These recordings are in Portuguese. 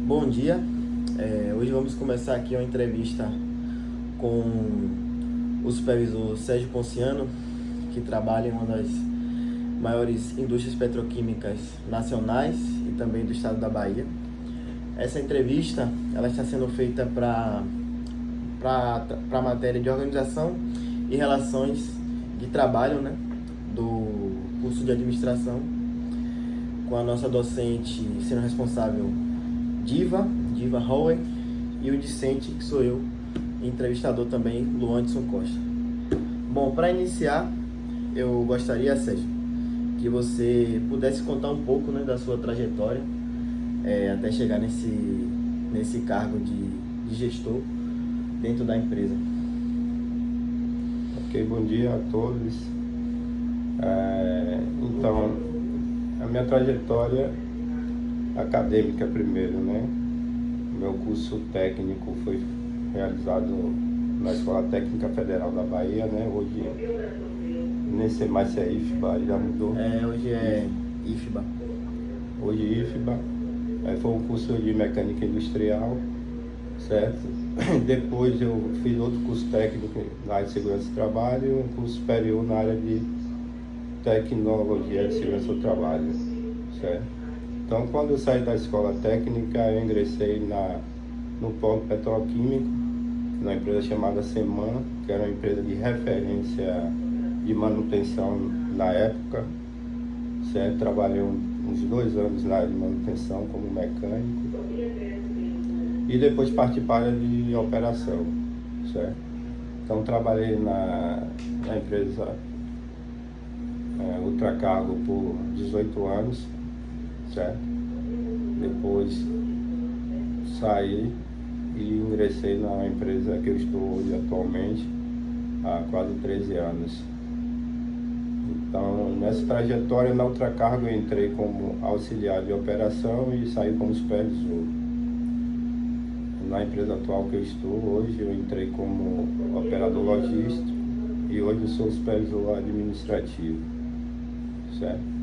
Bom dia, hoje vamos começar aqui uma entrevista com o supervisor Sérgio Ponciano, que trabalha em uma das maiores indústrias petroquímicas nacionais e também do estado da Bahia. Essa entrevista ela está sendo feita para a matéria de organização e relações de trabalho, né, do curso de administração, com a nossa docente sendo responsável Diva Howe, e o discente, que sou eu, entrevistador também, Luanderson Costa. Bom, para iniciar, eu gostaria, Sérgio, que você pudesse contar um pouco, né, da sua trajetória até chegar nesse cargo de gestor dentro da empresa. Ok, bom dia a todos. Então, a minha trajetória acadêmica primeiro, né? Meu curso técnico foi realizado na Escola Técnica Federal da Bahia, né? Hoje nem sei mais se é IFBA, já mudou. Hoje é IFBA. Hoje IFBA. Foi um curso de mecânica industrial, certo? Depois eu fiz outro curso técnico na área de segurança do trabalho e um curso superior na área de tecnologia de segurança do trabalho, certo? Então, quando eu saí da escola técnica, eu ingressei no polo petroquímico, na empresa chamada Seman, que era uma empresa de referência de manutenção na época, certo? Trabalhei uns 2 anos na área de manutenção como mecânico e depois parti para a área de operação, certo? Então, trabalhei na empresa Ultracargo por 18 anos, certo? Depois saí e ingressei na empresa que eu estou hoje atualmente há quase 13 anos. Então, nessa trajetória na Ultracargo eu entrei como auxiliar de operação e saí como supervisor. Na empresa atual que eu estou hoje, eu entrei como operador logístico e hoje eu sou supervisor administrativo, certo?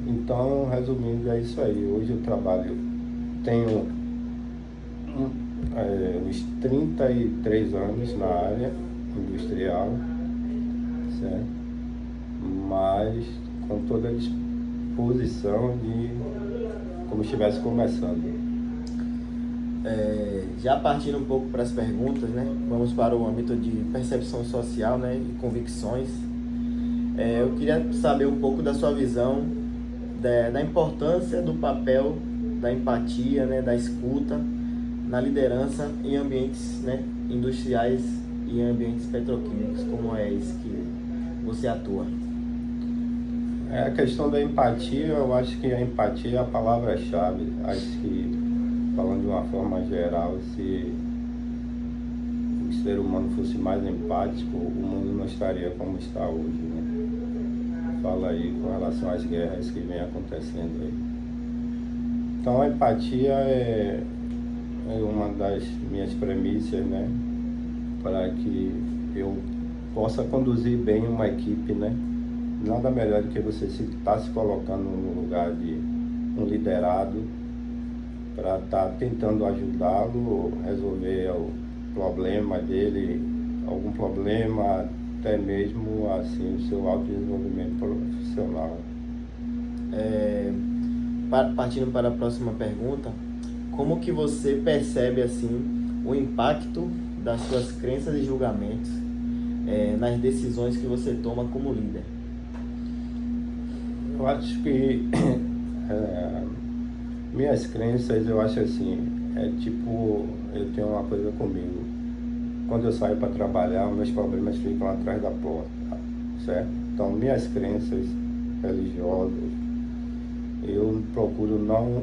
Então, resumindo, é isso aí. Hoje eu tenho uns 33 anos na área industrial, certo? Mas com toda a disposição de como estivesse começando. Já partindo um pouco para as perguntas, né? Vamos para o âmbito de percepção social, né, e convicções. Eu queria saber um pouco da sua visão da importância do papel da empatia, né, da escuta na liderança em ambientes, né, industriais e em ambientes petroquímicos, como é esse que você atua. A questão da empatia, eu acho que a empatia é a palavra-chave. Acho que, falando de uma forma geral, se o ser humano fosse mais empático, o mundo não estaria como está hoje, né? Fala aí com relação às guerras que vem acontecendo aí. Então, a empatia é uma das minhas premissas, né? Para que eu possa conduzir bem uma equipe, né? Nada melhor do que você estar se colocando no lugar de um liderado para estar tentando ajudá-lo, resolver o problema dele, algum problema, até mesmo assim o seu autodesenvolvimento profissional. Partindo para a próxima pergunta, como que você percebe assim o impacto das suas crenças e julgamentos nas decisões que você toma como líder? Eu acho que minhas crenças, eu acho assim, eu tenho uma coisa comigo. Quando eu saio para trabalhar, meus problemas ficam atrás da porta, certo? Então, minhas crenças religiosas, eu procuro não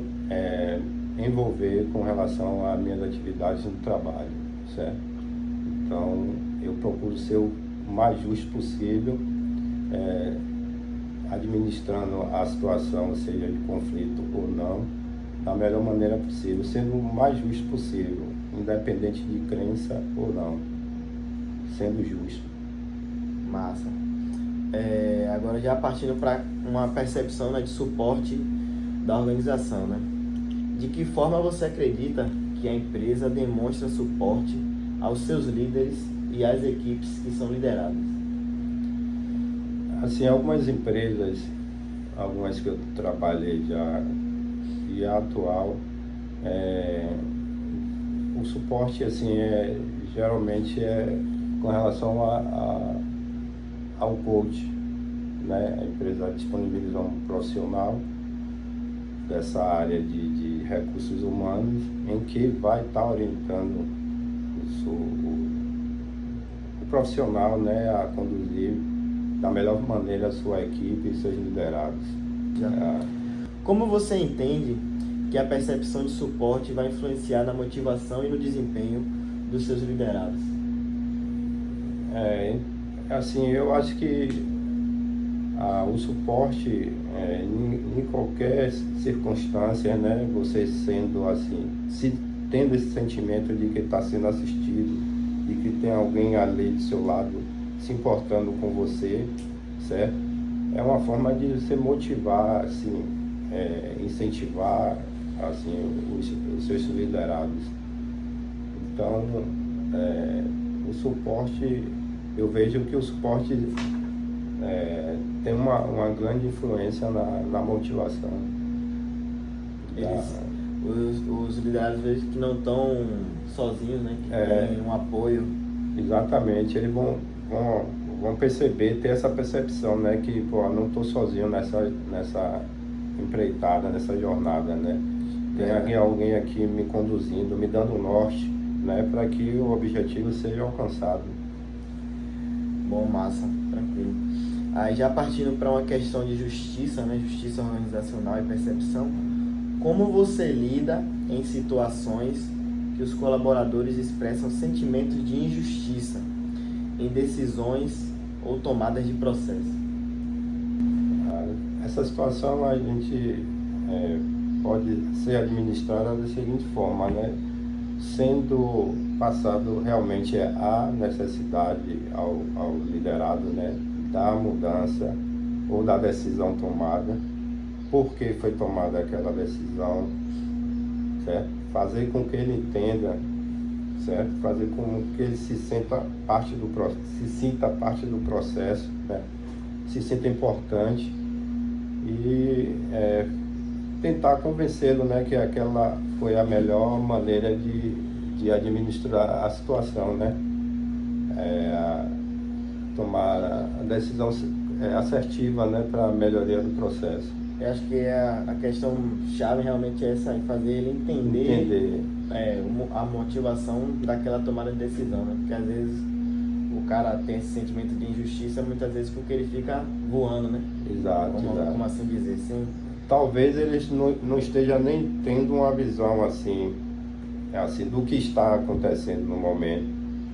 envolver com relação às minhas atividades no trabalho, certo? Então, eu procuro ser o mais justo possível, administrando a situação, seja de conflito ou não, da melhor maneira possível, sendo o mais justo possível, independente de crença ou não, sendo justo. Massa. Agora já partindo para uma percepção, né, de suporte da organização, né? De que forma você acredita que a empresa demonstra suporte aos seus líderes e às equipes que são lideradas? Assim, algumas empresas, algumas que eu trabalhei já e a atual, o suporte assim geralmente é com relação ao coach, né? A empresa disponibiliza um profissional dessa área de recursos humanos em que vai estar orientando o profissional, né, a conduzir da melhor maneira a sua equipe e seus liderados. Como você entende que a percepção de suporte vai influenciar na motivação e no desempenho dos seus liderados? Assim, eu acho que o suporte, em qualquer circunstância, né, você sendo assim, tendo esse sentimento de que está sendo assistido, de que tem alguém ali do seu lado se importando com você, certo? É uma forma de você motivar, assim, incentivar assim, os seus liderados. Então, o suporte, eu vejo que o suporte tem uma grande influência na motivação. Os liderados vezes que não estão sozinhos, né? Que tem um apoio. Exatamente, eles vão perceber, ter essa percepção, né? Que, pô, eu não estou sozinho nessa empreitada, nessa jornada, né? Tem alguém aqui me conduzindo, me dando um norte, né? Para que o objetivo seja alcançado. Bom, massa, tranquilo. Aí já partindo para uma questão de justiça, né? Justiça organizacional e percepção, como você lida em situações que os colaboradores expressam sentimentos de injustiça em decisões ou tomadas de processo? Essa situação a gente pode ser administrada da seguinte forma, né? Sendo passado realmente a necessidade ao liderado, né, da mudança ou da decisão tomada, por que foi tomada aquela decisão, certo? Fazer com que ele entenda, certo? Fazer com que ele se sinta parte do processo, né? Se sinta importante e tentar convencê-lo, né, que aquela foi a melhor maneira de administrar a situação, né? Tomar a decisão assertiva, né, para a melhoria do processo. Eu acho que a questão chave realmente é essa, fazer ele entender. A motivação daquela tomada de decisão, né? Porque às vezes o cara tem esse sentimento de injustiça, muitas vezes porque ele fica voando, né? Exato. Como assim dizer? Sim. Talvez eles não esteja nem tendo uma visão assim do que está acontecendo no momento.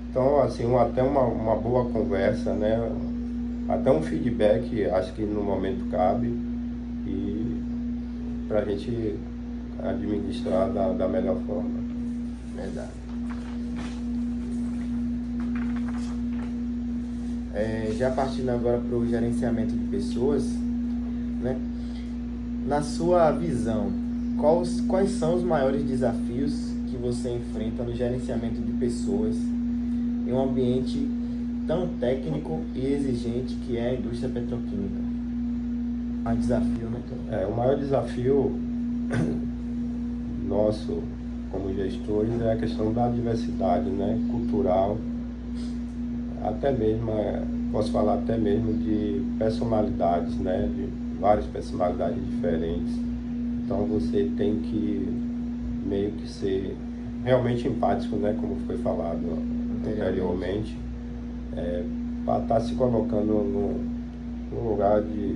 Então, assim, até uma boa conversa, né? Até um feedback, acho que no momento cabe, e para a gente administrar da melhor forma. Verdade. Já partindo agora para o gerenciamento de pessoas, né? Na sua visão, quais são os maiores desafios que você enfrenta no gerenciamento de pessoas em um ambiente tão técnico e exigente que é a indústria petroquímica? É um desafio, né? O maior desafio nosso como gestores é a questão da diversidade, né, cultural, até mesmo, posso falar até mesmo de personalidades, né, de várias personalidades diferentes. Então você tem que meio que ser realmente empático, né, como foi falado anteriormente, para estar se colocando no lugar de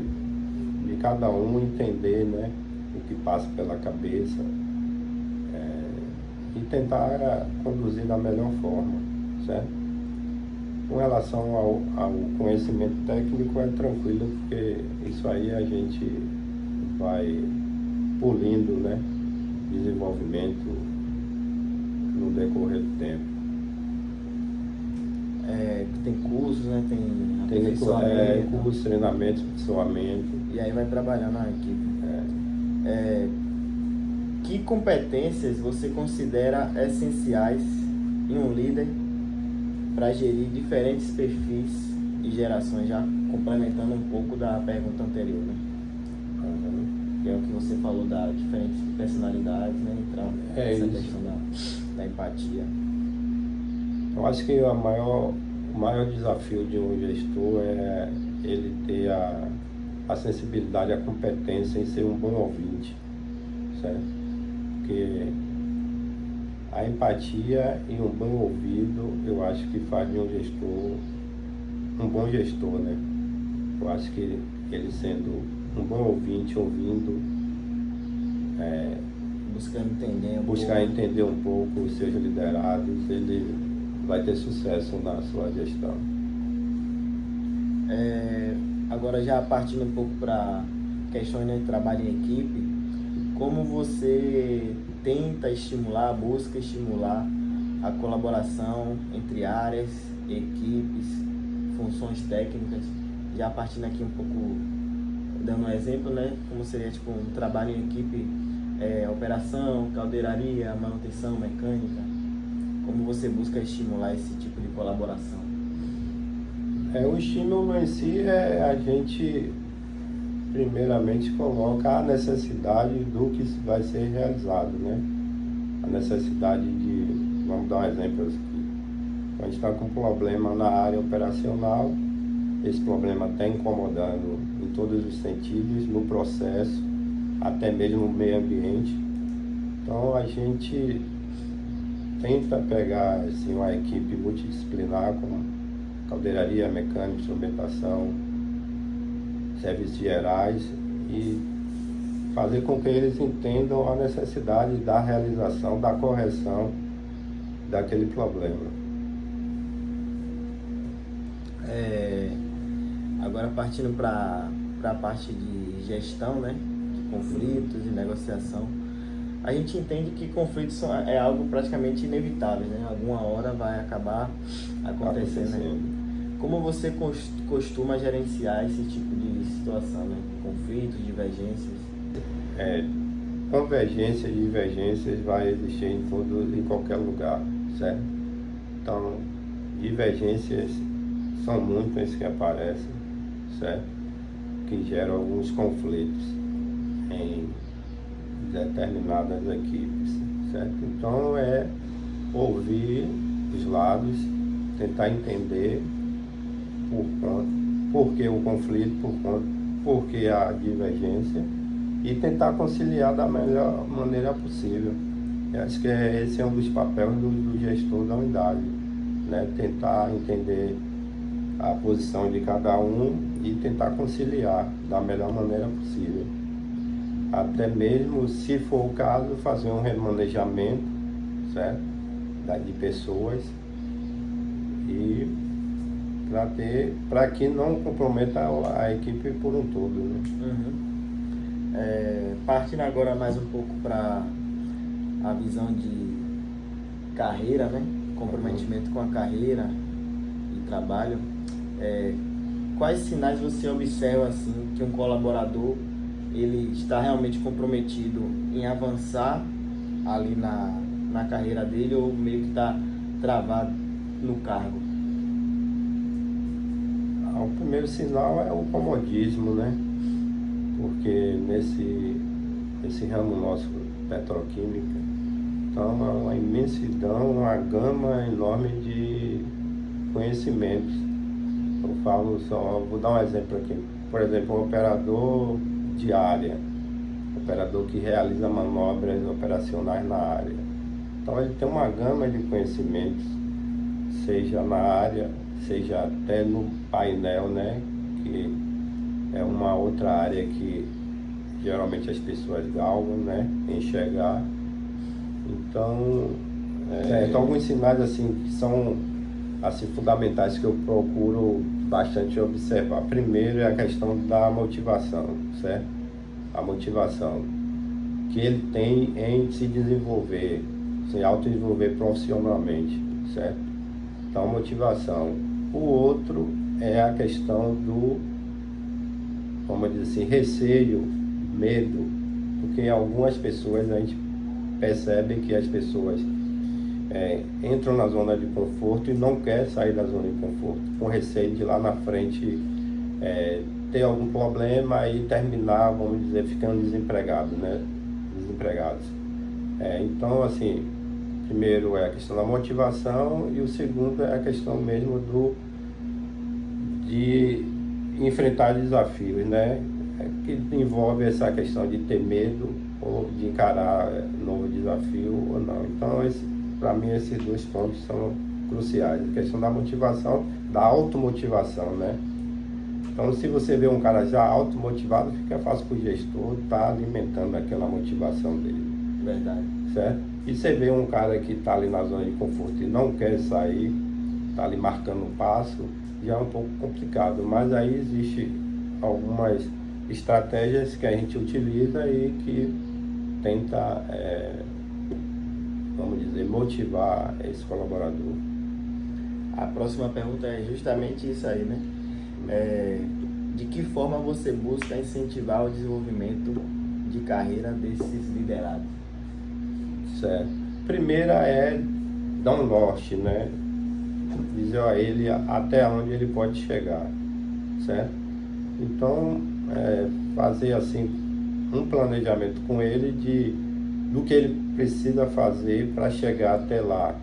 cada um entender, né, o que passa pela cabeça, e tentar conduzir da melhor forma, certo? Com relação ao conhecimento técnico é tranquilo, porque isso aí a gente vai polindo, né, desenvolvimento no decorrer do tempo. Tem cursos, né? Tem cursos, treinamentos, aperfeiçoamento. E aí vai trabalhar na equipe. que competências você considera essenciais em um líder para gerir diferentes perfis e gerações, já complementando um pouco da pergunta anterior, né? Que é o que você falou da diferentes personalidades, né? Entrar nessa questão da empatia. Eu acho que o maior desafio de um gestor é ele ter a sensibilidade, a competência em ser um bom ouvinte, certo? Porque a empatia e um bom ouvido, eu acho que faz de um gestor um bom gestor, né? Eu acho que ele sendo um bom ouvinte, ouvindo, buscar entender um pouco os seus liderados, ele vai ter sucesso na sua gestão. Agora, já partindo um pouco para questões de trabalho em equipe, como você busca estimular a colaboração entre áreas, equipes, funções técnicas, já partindo aqui um pouco, dando um exemplo, né, como seria tipo um trabalho em equipe, operação, caldeiraria, manutenção mecânica, como você busca estimular esse tipo de colaboração? O estímulo em si a gente primeiramente coloca a necessidade do que vai ser realizado, né? A necessidade de, vamos dar um exemplo aqui, a gente está com um problema na área operacional, esse problema está incomodando em todos os sentidos, no processo, até mesmo no meio ambiente. Então a gente tenta pegar assim, uma equipe multidisciplinar como caldeiraria, mecânica, instrumentação, serviços gerais e fazer com que eles entendam a necessidade da realização, da correção daquele problema. Agora partindo para a parte de gestão, né, de conflitos e negociação, a gente entende que conflitos é algo praticamente inevitável, né? Alguma hora vai acabar acontecendo. Né? Como você costuma gerenciar esse tipo de situação, né? Conflitos, divergências? Convergências e divergências vai existir em qualquer lugar, certo? Então, divergências são muitas que aparecem, certo? Que geram alguns conflitos em determinadas equipes, certo? Então ouvir os lados, tentar entender por que o conflito, por que a divergência e tentar conciliar da melhor maneira possível. Eu acho que esse é um dos papéis do gestor da unidade, né? Tentar entender a posição de cada um e tentar conciliar da melhor maneira possível. Até mesmo, se for o caso, fazer um remanejamento, certo? De pessoas e para que não comprometa a equipe por um todo, né? Partindo agora mais um pouco para a visão de carreira, né? Comprometimento com a carreira e trabalho. Quais sinais você observa assim que um colaborador ele está realmente comprometido em avançar ali na carreira dele ou meio que está travado no cargo? O primeiro sinal é o comodismo, né? Porque nesse ramo nosso petroquímica, então é uma imensidão, uma gama enorme de conhecimentos. Eu falo vou dar um exemplo aqui. Por exemplo, o operador de área, operador que realiza manobras operacionais na área. Então ele tem uma gama de conhecimentos, seja na área, seja até no painel, né, que é uma outra área que geralmente as pessoas galgam, né, enxergar. Então, alguns sinais assim que são assim fundamentais que eu procuro bastante observar. Primeiro é a questão da motivação, certo? A motivação que ele tem em se desenvolver, se autodesenvolver profissionalmente, certo? Então, motivação. O outro é a questão do, vamos dizer assim, receio, medo, porque algumas pessoas a gente percebe que as pessoas entram na zona de conforto e não quer sair da zona de conforto, com receio de lá na frente ter algum problema e terminar, vamos dizer, ficando desempregados, né? Desempregados. Então, assim, primeiro é a questão da motivação e o segundo é a questão mesmo de enfrentar desafios, né? Que envolve essa questão de ter medo ou de encarar novo desafio ou não. Então, para mim, esses dois pontos são cruciais. A questão da motivação, da automotivação, né? Então, se você vê um cara já automotivado, fica fácil para o gestor estar alimentando aquela motivação dele. Verdade. Certo? E você vê um cara que está ali na zona de conforto e não quer sair, está ali marcando um passo, já é um pouco complicado. Mas aí existe algumas estratégias que a gente utiliza e que tenta, vamos dizer, motivar esse colaborador. A próxima pergunta é justamente isso aí, né? De que forma você busca incentivar o desenvolvimento de carreira desses liderados? Certo. Primeira é dar um norte, né? Dizer a ele até onde ele pode chegar, certo? Então, fazer assim um planejamento com ele do que ele precisa fazer para chegar até lá,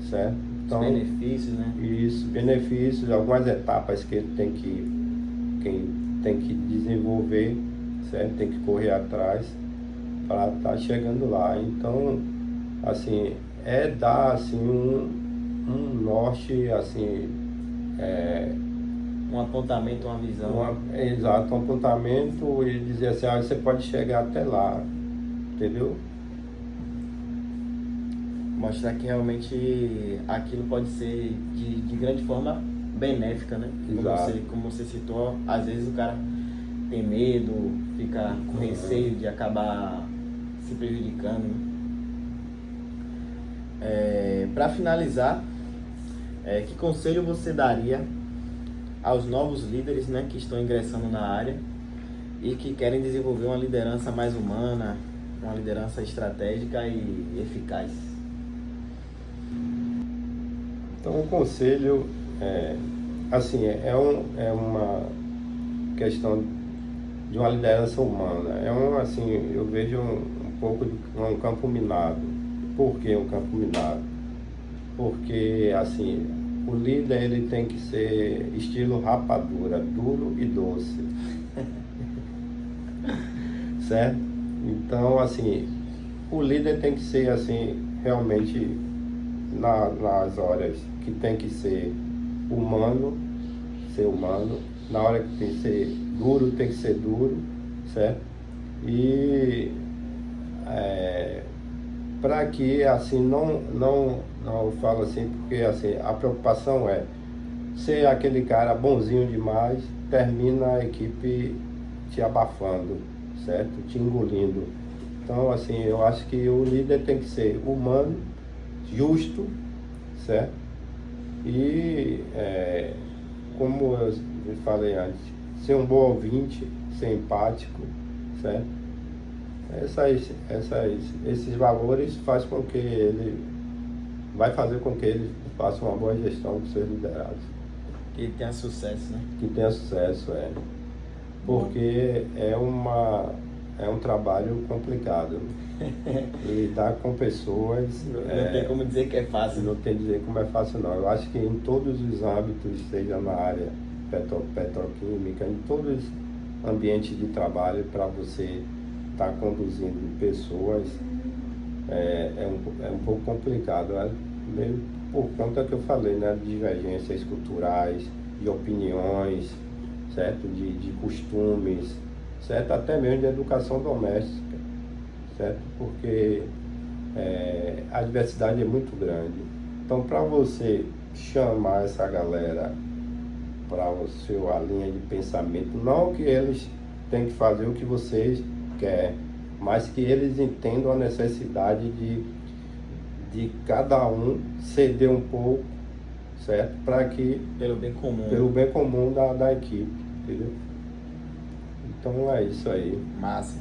certo? Então, os benefícios, né? Isso, benefícios, algumas etapas que ele tem que desenvolver, certo? Tem que correr atrás para estar chegando lá. Então, assim, dar assim um norte, assim, um apontamento, uma visão. Exato, um apontamento e dizer assim, você pode chegar até lá, entendeu? Mostrar que realmente aquilo pode ser de grande forma benéfica, né? Como você citou, às vezes o cara tem medo, fica com receio de acabar se prejudicando, né? Para finalizar, que conselho você daria aos novos líderes, né, que estão ingressando na área e que querem desenvolver uma liderança mais humana, uma liderança estratégica e eficaz? Então, o conselho é uma questão de uma liderança humana. Assim, eu vejo um pouco de um campo minado. Por que um campo minado? Porque, assim, o líder ele tem que ser estilo rapadura, duro e doce. Certo? Então, assim, o líder tem que ser, assim, realmente nas horas que tem que ser humano, na hora que tem que ser duro, tem que ser duro, certo? E para que, assim, não eu falo assim, porque assim, a preocupação é ser aquele cara bonzinho demais, termina a equipe te abafando, certo? Te engolindo. Então, assim, eu acho que o líder tem que ser humano, justo, certo? E, como eu falei antes, ser um bom ouvinte, ser empático, certo? Esses valores vai fazer com que ele faça uma boa gestão dos seus liderados. Que tenha sucesso, né? Que tenha sucesso, porque é um trabalho complicado. Lidar com pessoas... Não tem como dizer que é fácil. Não tem dizer como é fácil, não. Eu acho que em todos os âmbitos, seja na área petroquímica, em todos os ambientes de trabalho, para você estar conduzindo pessoas, é um pouco complicado, né? Mesmo por conta que eu falei, né? De divergências culturais, de opiniões, certo? De costumes, certo? Até mesmo de educação doméstica, certo? Porque a diversidade é muito grande. Então, para você chamar essa galera para a sua linha de pensamento, não que eles têm que fazer o que vocês querem, mas que eles entendam a necessidade de cada um ceder um pouco, certo? Para que... Pelo bem comum da equipe, entendeu? Então é isso aí. Massa.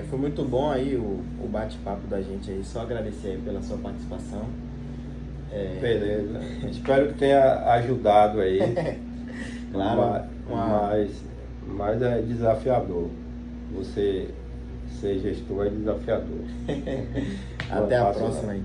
Foi muito bom aí o bate-papo da gente aí, só agradecer aí pela sua participação. Beleza. Espero que tenha ajudado aí. Claro. Mas é desafiador. Você ser gestor é desafiador. Até a próxima aí.